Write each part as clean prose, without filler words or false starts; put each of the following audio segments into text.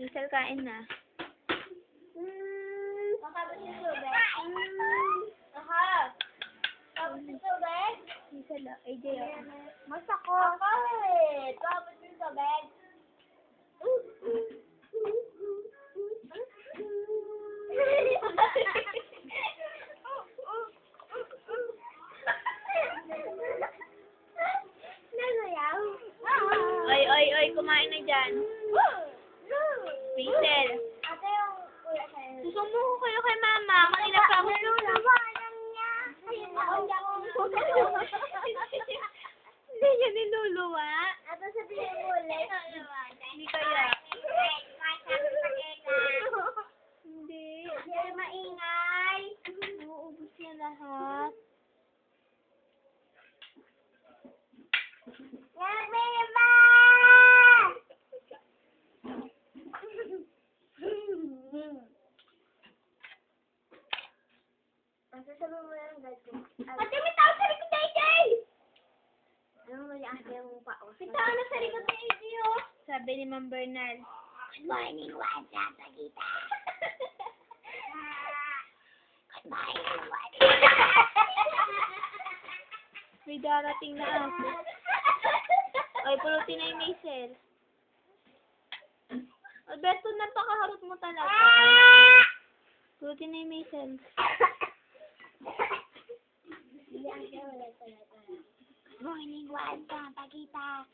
Hazel, kain na. Makabot yung tubig. Aha. Kabot yung tubig. Hazel, AJ, Mas ako. Bakit? Kabot yung tubig. Nagayaw. Oy, kumain na dyan. Hazel. Ate yung kuya sa'yo. Susumbong ko kayo kay mama. Kanina pa ako. Hindi niya niluluwa. Ate sabihin mo ulit. Hindi kaya. Hindi. Hindi maingay. Nauubos niya lahat. Nabima! Ate sabi mo yung gato. Ate, may tao sa likod na AJ! Ano mo yung ate yung paos? May tao na sa likod na AJ, oh! Sabi ni Ma'am Bernal. Good morning, Wanda, Pagita. Good morning, Wanda. May darating na ako. Ay, pulutin na yung Hazel. Alberto, napakaharot mo talaga. Pulutin na yung Hazel. Good morning, Wanda, Pagita.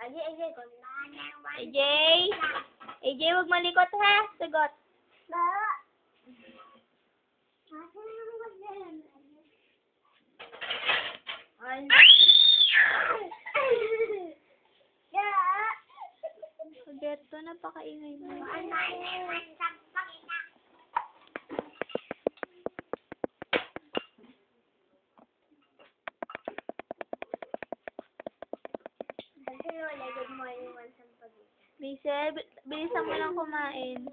AJ, good morning, Wanda. AJ! AJ, huwag malikot ha. Sagot. Ba? Asan ang mag-yan? Ay. Alberto, napakaingay mo. Good morning, Wanda, Pagita. Hazel, bilisan mo lang kumain.